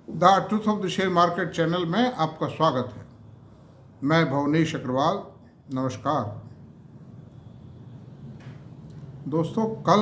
The truth of the share market channel में आपका स्वागत है। मैं भवनेश अग्रवाल। नमस्कार दोस्तों, कल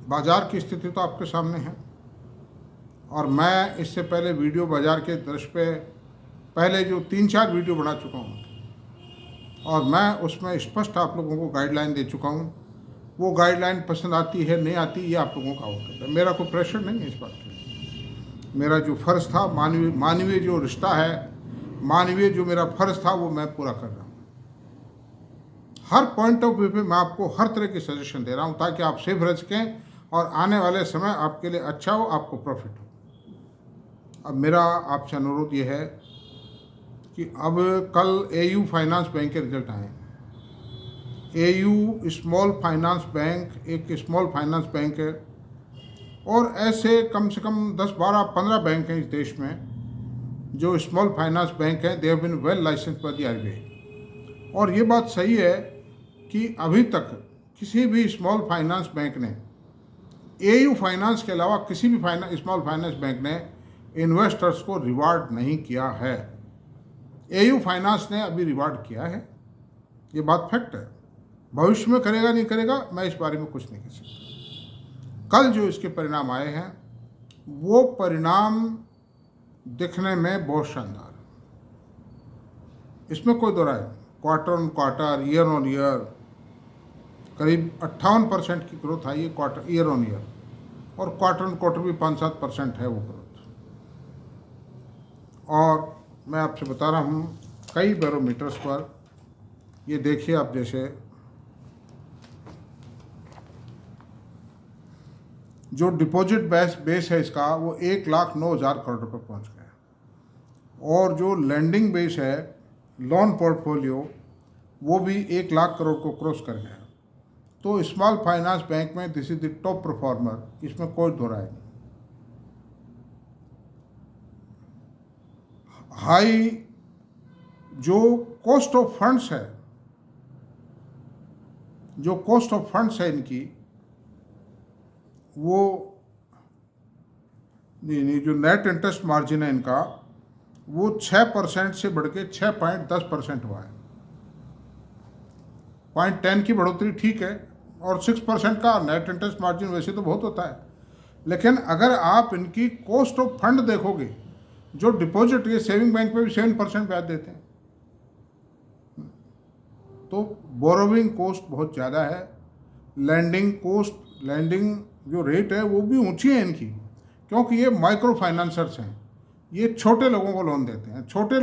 बाज़ार की स्थिति तो आपके सामने है और मैं इससे पहले वीडियो बाज़ार के दृश्य पे पहले जो 3-4 वीडियो बना चुका हूँ और मैं उसमें स्पष्ट आप लोगों को गाइडलाइन दे चुका हूँ। वो गाइडलाइन पसंद आती है नहीं आती ये आप लोगों का आउटपुट है। मेरा कोई प्रेशर नहीं है इस बात के लिए। मेरा जो फ़र्ज़ था, मानवीय जो रिश्ता है, मानवीय जो मेरा फ़र्ज़ था, वो मैं पूरा कर रहा हूँ। हर पॉइंट ऑफ व्यू पे मैं आपको हर तरह की सजेशन दे रहा हूँ ताकि आप सेफ रह सकें और आने वाले समय आपके लिए अच्छा हो, आपको प्रॉफिट हो। अब मेरा आपसे अनुरोध ये है कि अब कल एयू फाइनेंस बैंक के रिजल्ट आए। एयू स्मॉल फाइनेंस बैंक एक स्मॉल फाइनेंस बैंक है और ऐसे कम से कम 10, 12, 15 बैंक हैं इस देश में जो स्मॉल फाइनेंस बैंक हैं। They have been well licence by the RBI. और ये बात सही है कि अभी तक किसी भी स्मॉल फाइनेंस बैंक ने एयू फाइनेंस के अलावा किसी भी स्मॉल फाइनेंस बैंक ने इन्वेस्टर्स को रिवार्ड नहीं किया है। एयू फाइनेंस ने अभी रिवार्ड किया है, ये बात फैक्ट है। भविष्य में करेगा नहीं करेगा मैं इस बारे में कुछ नहीं कह सकता। कल जो इसके परिणाम आए हैं वो परिणाम दिखने में बहुत शानदार है, इसमें कोई दो राय नहीं। Quarter on quarter, year on year करीब 58% की ग्रोथ आई है क्वार्टर ईयर ऑन ईयर, और क्वार्टर ऑन क्वार्टर भी 5-7% है वो ग्रोथ। और मैं आपसे बता रहा हूँ कई बैरोमीटर्स पर, ये देखिए आप, जैसे जो डिपॉजिट बेस है इसका वो 1,09,000 करोड़ रुपये पहुँच गया और जो लैंडिंग बेस है लोन पोर्टफोलियो वो भी 1,00,000 करोड़ को क्रॉस कर गया। तो स्मॉल फाइनेंस बैंक में this is the top performer, इसमें कोई दो राय नहीं। हाई जो कॉस्ट ऑफ फंड्स है, जो कॉस्ट ऑफ फंड्स है इनकी, वो नहीं जो नेट इंटरेस्ट मार्जिन है इनका वो 6% से बढ़ के 6.10% हुआ है। 0.10 की बढ़ोतरी ठीक है, और 6% का नेट इंटरेस्ट मार्जिन वैसे तो बहुत होता है, लेकिन अगर आप इनकी कॉस्ट ऑफ फंड देखोगे, जो डिपॉजिट, ये सेविंग बैंक पे भी 7% ब्याज देते हैं, तो बोरोविंग कॉस्ट बहुत ज़्यादा है। लैंडिंग जो रेट है वो भी ऊंची है इनकी, क्योंकि ये माइक्रो फाइनेंसर्स हैं, ये छोटे लोगों को लोन देते हैं, छोटे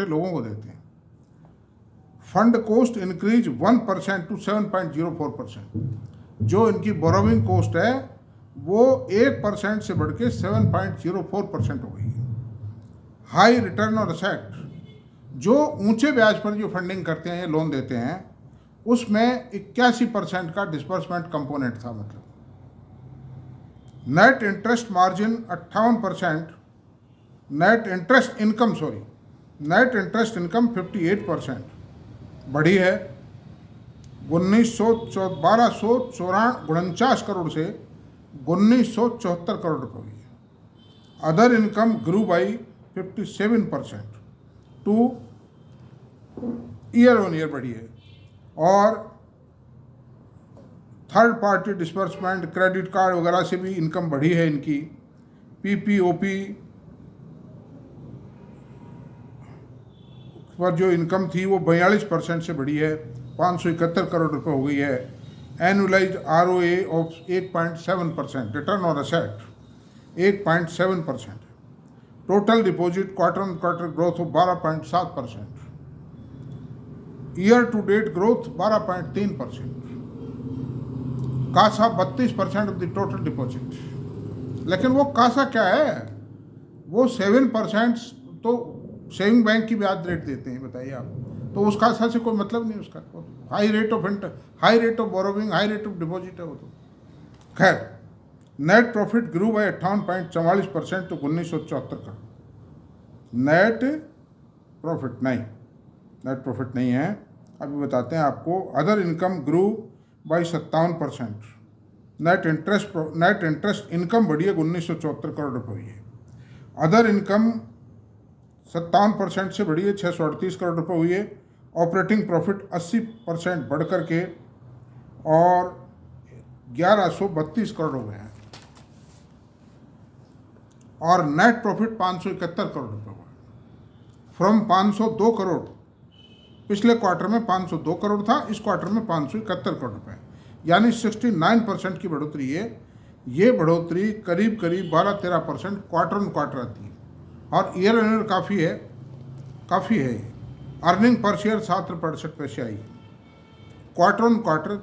लोगों को देते हैं। Fund cost increase 1% to 7.04%। जो इनकी बोरोविंग कॉस्ट है वो 1% से बढ़ के 7.04% हो गई है। हाई रिटर्न और असेट, जो ऊंचे ब्याज पर जो फंडिंग करते हैं, लोन देते हैं, उसमें 81% का डिस्बर्समेंट कंपोनेंट था। मतलब net interest margin 58%, net interest income 58% बढ़ी है। 1249 करोड़ से 1974 करोड़ रुपये हुई है। Other income grew by 57% to year on year बढ़ी है। और third party disbursement, credit card वगैरह से भी इनकम बढ़ी है इनकी। पीपीओपी पर जो इनकम थी वो 42% से बढ़ी है, 571 करोड़ रुपए हो गई है। Annualised ROA of 8.7%, return on asset 8.7%। Total deposit quarter on quarter growth of 12.7%, year to date growth 12.3%। CASA 32% of the total deposit. लेकिन वो कासा क्या है, वो 7% तो सेविंग बैंक की ब्याज रेट देते हैं, बताइए आप, तो उस कासा से कोई मतलब नहीं उसका। High rate of borrowing, high rate of deposit है वो तो। खैर, नेट प्रॉफिट ग्रू बाय 58.44% तो 1974 करोड़। नेट प्रॉफिट नहीं है, अभी बताते हैं आपको। Other income grew by 57%। Net interest income बढ़ी है, 1974 करोड़ रुपये हुई है। अदर इनकम 57% से बढ़ी है, 638 करोड़ रुपये हुई है। ऑपरेटिंग प्रॉफिट 80% बढ़ कर के और 1132 करोड़ हो गए हैं। और नेट प्रॉफिट 571 करोड़ रुपये हुआ फ्रॉम 502 करोड़। पिछले क्वार्टर में 502 करोड़ था, इस क्वार्टर में 571 करोड़ रुपये, यानी 69% की बढ़ोतरी है। ये बढ़ोतरी करीब करीब 12-13% क्वार्टर ऑन क्वार्टर आती है और ईयर ऑन ईयर काफ़ी है। अर्निंग पर शेयर 7.68 आई है। क्वार्टर ऑन क्वार्टर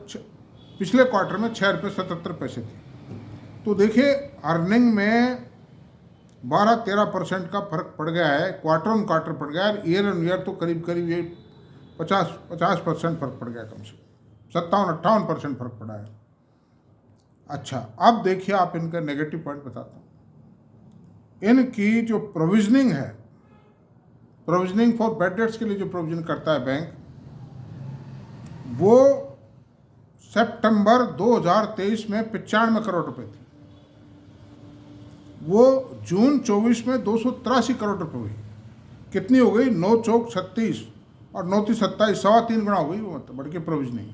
पिछले क्वार्टर में 6.77 थी। तो देखिए अर्निंग में 12-13% का फर्क पड़ गया है, क्वार्टर ऑन क्वार्टर पड़ गया है। ईयर ऑन ईयर तो करीब करीब ये 50% फर्क पड़ गया, कम से कम 57-58% फर्क पड़ा है। अच्छा, अब देखिए आप इनका नेगेटिव पॉइंट बताता हूँ। इनकी जो प्रोविजनिंग है, प्रोविजनिंग फॉर बैड डेट्स के लिए जो प्रोविजन करता है बैंक, वो सितंबर 2023 में 95 करोड़ रुपए थी। वो जून 24 में 283 करोड़ रुपए हुई। कितनी हो गई? 9 चौक 36 और 9 3 27, 3.25 गुना हो गई वो, मतलब बढ़ के प्रोविजनिंग।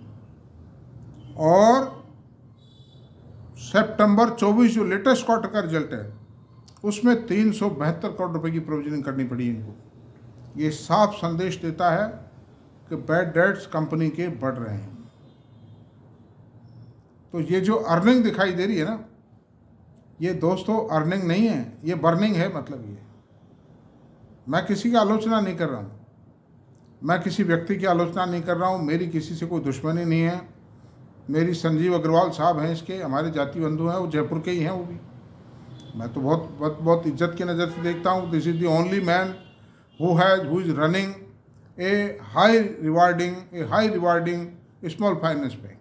और सितंबर 24 जो लेटेस्ट क्वार्टर का रिजल्ट है, उसमें 372 करोड़ रुपए की प्रोविजनिंग करनी पड़ी इनको। ये साफ संदेश देता है कि बैड डेट्स कंपनी के बढ़ रहे हैं। तो ये जो अर्निंग दिखाई दे रही है ना, ये दोस्तों अर्निंग नहीं है, ये बर्निंग है। मतलब ये, मैं किसी की आलोचना नहीं कर रहा हूँ, मैं किसी व्यक्ति की आलोचना नहीं कर रहा हूँ, मेरी किसी से कोई दुश्मनी नहीं है। मेरी संजीव अग्रवाल साहब हैं, इसके हमारे जाति बंधु हैं, वो जयपुर के ही हैं। वो भी मैं तो बहुत इज्जत की नज़र से देखता हूँ। This is the only man who is running A high rewarding small finance bank.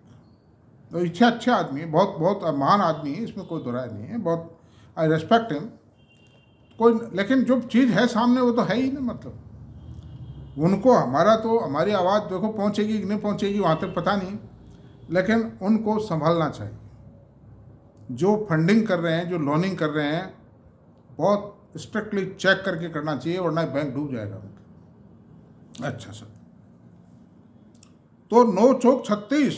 तो अच्छे आदमी है, बहुत महान आदमी है, इसमें कोई दोराय नहीं है। बहुत आई रेस्पेक्ट हिम। लेकिन जो चीज़ है सामने वो तो है ही ना। मतलब उनको हमारी आवाज़ देखो पहुँचेगी कि नहीं पहुँचेगी वहाँ तक पता नहीं, लेकिन उनको संभालना चाहिए। जो फंडिंग कर रहे हैं, जो लोनिंग कर रहे हैं, बहुत स्ट्रिक्टली चेक करके करना चाहिए, वरना बैंक डूब जाएगा। अच्छा सर, तो 9 चौक 36,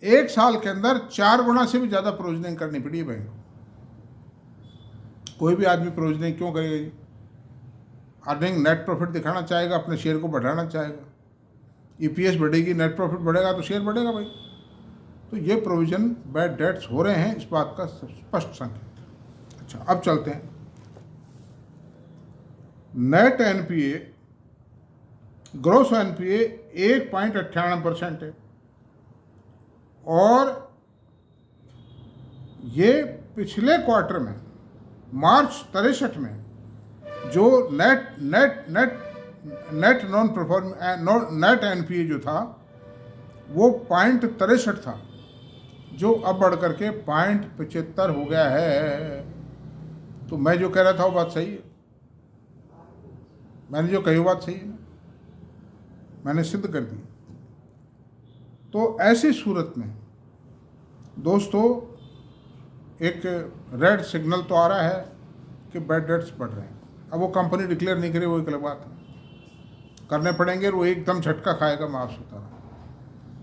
एक साल के अंदर 4 गुना से भी ज़्यादा प्रोविजनिंग करनी पड़ी है बैंक को। कोई भी आदमी प्रोविजनिंग क्यों करेगा? अर्निंग नेट प्रॉफिट दिखाना चाहेगा, अपने शेयर को बढ़ाना चाहेगा। ईपीएस बढ़ेगी, नेट प्रॉफिट बढ़ेगा तो शेयर बढ़ेगा भाई। तो ये प्रोविजन बैड डेट्स हो रहे हैं, इस बात का स्पष्ट संकेत। अच्छा, अब चलते हैं। नेट एनपीए, ग्रोस एनपीए 1.98% है और ये पिछले क्वार्टर में मार्च 63 में जो net non perform net NPA जो था वो 0.63 था, जो अब बढ़ करके 0.75 हो गया है। तो मैं जो कह रहा था वो बात सही है, मैंने जो कही वो बात सही है, मैंने सिद्ध कर दी। तो ऐसी सूरत में दोस्तों एक रेड सिग्नल तो आ रहा है कि बैड डेट्स बढ़ रहे हैं। अब वो कंपनी डिक्लेयर नहीं करे, वो एक अलग बात है, करने पड़ेंगे और वो एकदम झटका खाएगा, मैं आपसे बता रहा हूँ।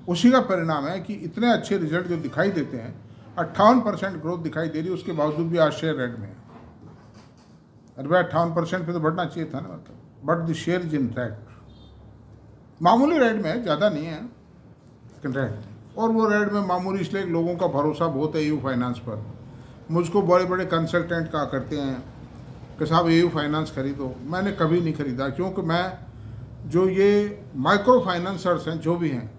उसी का परिणाम है कि इतने अच्छे रिजल्ट जो दिखाई देते हैं, 58% ग्रोथ दिखाई दे रही है, उसके बावजूद भी आज शेयर रेड में है। अरे भाई 58% पे तो बढ़ना चाहिए था ना, मतलब but the share is in red. मामूली रेड में है, ज़्यादा नहीं है लेकिन रेड। और वो रेड में मामूली इसलिए लोगों का भरोसा बहुत है एयू फाइनेंस पर। मुझको बड़े बड़े कंसल्टेंट कहा करते हैं कि साहब एयू फाइनेंस खरीदो। मैंने कभी नहीं खरीदा, क्योंकि मैं जो ये माइक्रो फाइनेंसर्स हैं जो भी हैं,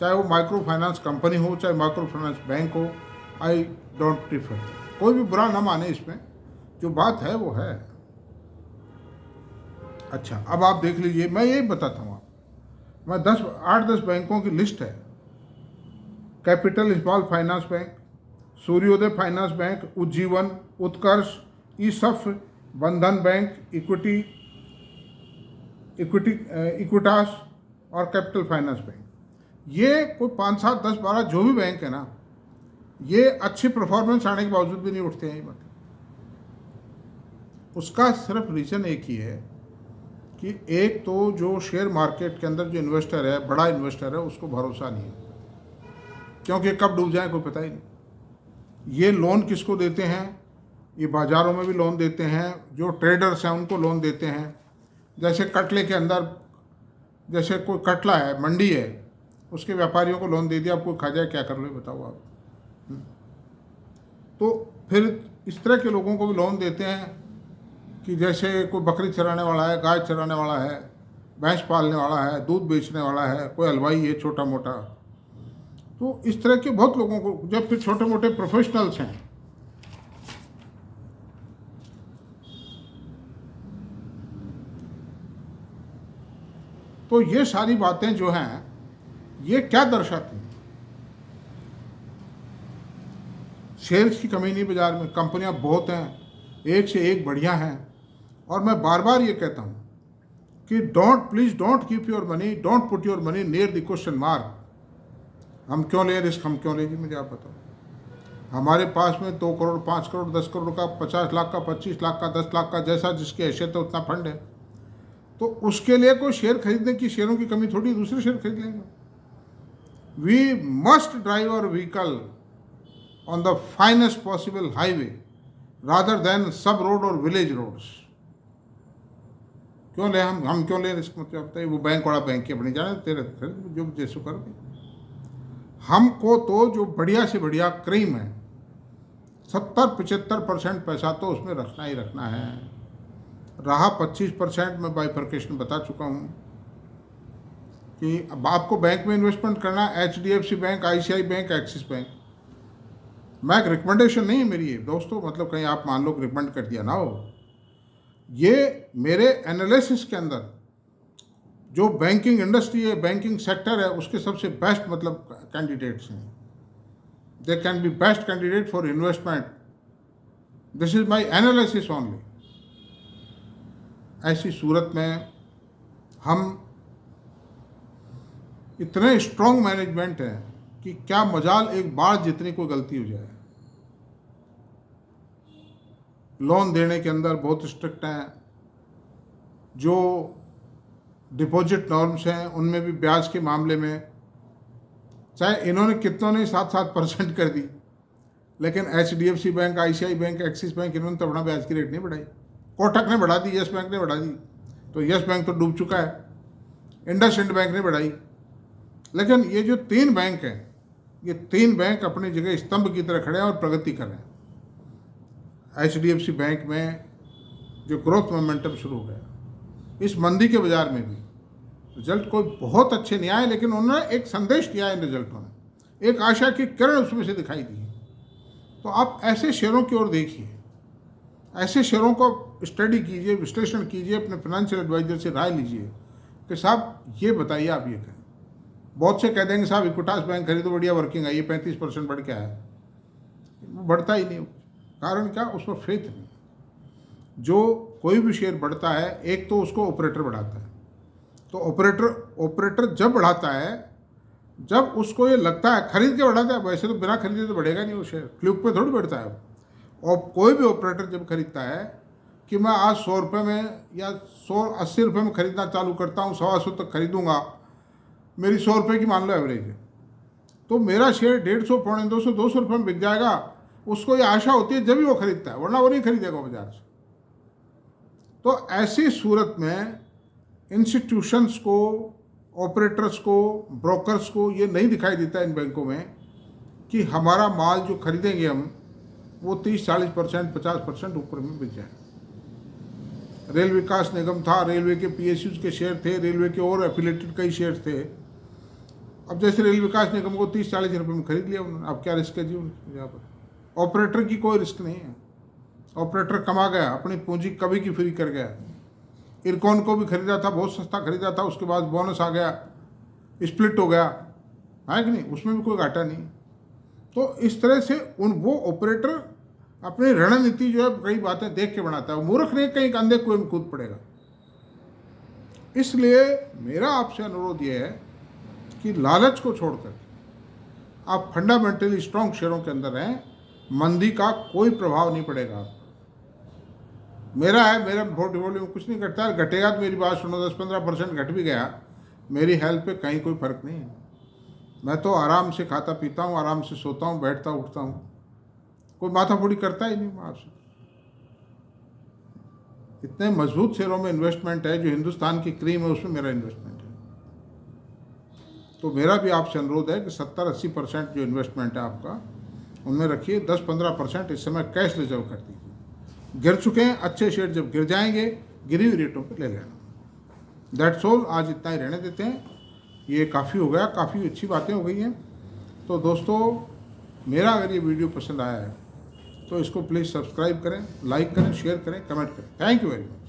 चाहे वो माइक्रो फाइनेंस कंपनी हो चाहे माइक्रो फाइनेंस बैंक हो, आई डोंट प्रीफर। कोई भी बुरा ना माने इसमें, जो बात है वो है। अच्छा, अब आप देख लीजिए, मैं यही बताता हूँ आप, मैं 8-10 बैंकों की लिस्ट है। कैपिटल स्मॉल फाइनेंस बैंक, सूर्योदय फाइनेंस बैंक, उज्जीवन, उत्कर्ष, ईसफ, बंधन बैंक, इक्विटास और कैपिटल फाइनेंस बैंक। ये कोई 5, 7, 10, 12 जो भी बैंक है ना, ये अच्छी परफॉर्मेंस आने के बावजूद भी नहीं उठते हैं। मतलब उसका सिर्फ रीज़न एक ही है कि एक तो जो शेयर मार्केट के अंदर जो इन्वेस्टर है, बड़ा इन्वेस्टर है, उसको भरोसा नहीं है, क्योंकि कब डूब जाए कोई पता ही नहीं। ये लोन किसको देते हैं? ये बाज़ारों में भी लोन देते हैं, जो ट्रेडर्स हैं उनको लोन देते हैं। जैसे कटले के अंदर, जैसे कोई कटला है, मंडी है, उसके व्यापारियों को लोन दे दिया, अब कोई खा जाए क्या कर लो बताओ आप। तो फिर इस तरह के लोगों को भी लोन देते हैं कि जैसे कोई बकरी चराने वाला है, गाय चराने वाला है, भैंस पालने वाला है, दूध बेचने वाला है, कोई हलवाई है छोटा मोटा, तो इस तरह के बहुत लोगों को, जब फिर छोटे मोटे प्रोफेशनल्स हैं, तो ये सारी बातें जो हैं ये क्या दर्शाती हैं? शेयर्स की कमी नहीं बाज़ार में, कंपनियां बहुत हैं, एक से एक बढ़िया हैं। और मैं बार बार ये कहता हूँ कि please don't keep your money, don't put your money near the question mark. हम क्यों लें रिस्क, हम क्यों लें जी? मुझे आप बताओ। हमारे पास में 2 करोड़, 5 करोड़, 10 करोड़ का, 50 लाख का, 25 लाख का, 10 लाख का, जैसा जिसकी हैसियत है उतना फंड है, तो उसके लिए कोई शेयर खरीदने की, शेयरों की कमी थोड़ी, दूसरे शेयर खरीद लेंगे। We must drive our vehicle on the finest possible highway rather than sub road और विलेज रोड्स। क्यों ले हम क्यों ले रिस्क? मतलब वो बैंक वाला बैंक के अपनी जाने तेरे जो जैसो कर दे। हमको तो जो बढ़िया से बढ़िया क्रीम है, 70-75% पैसा तो उसमें रखना ही रखना है। रहा 25%, मैं बाइफर्केशन बता चुका हूँ कि अब आपको बैंक में इन्वेस्टमेंट करना, HDFC bank, ICICI bank, axis bank. मैं एक रिकमेंडेशन नहीं है मेरी ये दोस्तों, मतलब कहीं आप मान लो रिकमेंड कर दिया ना हो। ये मेरे एनालिसिस के अंदर जो बैंकिंग इंडस्ट्री है, बैंकिंग सेक्टर है, उसके सबसे बेस्ट मतलब कैंडिडेट्स हैं। They can be best candidate for investment. This is my analysis only. ऐसी सूरत में हम इतने स्ट्रॉन्ग मैनेजमेंट है कि क्या मजाल एक बार जितनी कोई गलती हो जाए। लोन देने के अंदर बहुत स्ट्रिक्ट हैं, जो डिपॉजिट नॉर्म्स हैं उनमें भी ब्याज के मामले में, चाहे इन्होंने कितनों ने 7% कर दी, लेकिन HDFC bank, ICICI bank, axis bank, इन्होंने तो अपना ब्याज की रेट नहीं बढ़ाई। कोटक ने बढ़ा दी, यस बैंक ने बढ़ा दी, तो यस बैंक तो डूब चुका है। इंडसइंड बैंक ने बढ़ाई। लेकिन ये जो 3 बैंक हैं, ये 3 बैंक अपनी जगह स्तंभ की तरह खड़े हैं और प्रगति कर रहे हैं। HDFC बैंक में जो ग्रोथ मोमेंटम शुरू हो गया, इस मंदी के बाजार में भी रिजल्ट कोई बहुत अच्छे नहीं आए, लेकिन उन्होंने एक संदेश दिया है इन रिजल्टों ने, एक आशा की किरण उसमें से दिखाई दी। तो आप ऐसे शेयरों की ओर देखिए, ऐसे शेयरों को स्टडी कीजिए, विश्लेषण कीजिए, अपने फाइनेंशियल एडवाइजर से राय लीजिए कि साहब ये बताइए, आप ये कहें। बहुत से कह देंगे साहब इक्विटास बैंक खरीदो, बढ़िया वर्किंग है, ये 35% बढ़ के आया, वो बढ़ता ही नहीं। कारण क्या? उसमें फेथ नहीं। जो कोई भी शेयर बढ़ता है, एक तो उसको ऑपरेटर बढ़ाता है, तो ऑपरेटर जब बढ़ाता है, जब उसको ये लगता है, खरीद के बढ़ाता है, वैसे तो बिना खरीदे तो बढ़ेगा नहीं वो शेयर, फ्लूक पे थोड़ी बढ़ता है। और कोई भी ऑपरेटर जब खरीदता है कि मैं आज 100 रुपये में या 180 रुपये में खरीदना चालू करता हूँ, 125 तक खरीदूंगा, मेरी 100 रुपये की मान लो एवरेज है, तो मेरा शेयर 150, 250, 200 रुपये में बिक जाएगा। उसको ये आशा होती है जब भी वो खरीदता है, वरना वो नहीं खरीदेगा बाजार से। तो ऐसी सूरत में इंस्टीट्यूशंस को, ऑपरेटर्स को, ब्रोकर्स को ये नहीं दिखाई देता इन बैंकों में कि हमारा माल जो खरीदेंगे हम, वो 30-40%, 50% ऊपर में बिक जाए। रेल विकास निगम था, रेलवे के PSUs के शेयर थे, रेलवे के और एफिलेटेड कई शेयर थे। अब जैसे रेल विकास निगम को 30-40 रुपये में खरीद लिया उन्होंने, अब क्या रिस्क है जी यहाँ पर? ऑपरेटर की कोई रिस्क नहीं है। ऑपरेटर कमा गया, अपनी पूंजी कभी की फ्री कर गया। इरकॉन को भी खरीदा था, बहुत सस्ता खरीदा था, उसके बाद बोनस आ गया, स्प्लिट हो गया, है कि नहीं? उसमें भी कोई घाटा नहीं। तो इस तरह से वो ऑपरेटर अपनी रणनीति जो है कई बातें देख के बनाता है। मूर्ख नहीं, कहीं अंधे कुएं में कूद पड़ेगा। इसलिए मेरा आपसे अनुरोध ये है कि लालच को छोड़कर आप फंडामेंटली स्ट्रॉन्ग शेयरों के अंदर रहें, मंदी का कोई प्रभाव नहीं पड़ेगा। मेरा है, मेरा पोर्टफोलियो में कुछ नहीं घटता है। घटेगा तो मेरी बात सुनो, 10-15% घट भी गया, मेरी हेल्थ पे कहीं कोई फ़र्क नहीं है। मैं तो आराम से खाता पीता हूँ, आराम से सोता हूँ, बैठता उठता हूँ, कोई माथाफोड़ी करता ही नहीं आपसे। इतने मजबूत शेयरों में इन्वेस्टमेंट है, जो हिंदुस्तान की क्रीम है उसमें मेरा इन्वेस्टमेंट है। तो मेरा भी आपसे अनुरोध है कि 70-80% जो इन्वेस्टमेंट है आपका, उनमें रखिए। 10-15% इस समय कैश रिजर्व कर दीजिए। गिर चुके हैं अच्छे शेयर, जब गिर जाएंगे गिरी हुई रेटों पर ले लेना। दैट्स ऑल, आज इतना ही रहने देते हैं। ये काफ़ी हो गया, काफ़ी अच्छी बातें हो गई हैं। तो दोस्तों, मेरा अगर ये वीडियो पसंद आया है तो इसको प्लीज़ सब्सक्राइब करें, लाइक करें, शेयर करें, कमेंट करें। Thank you very much.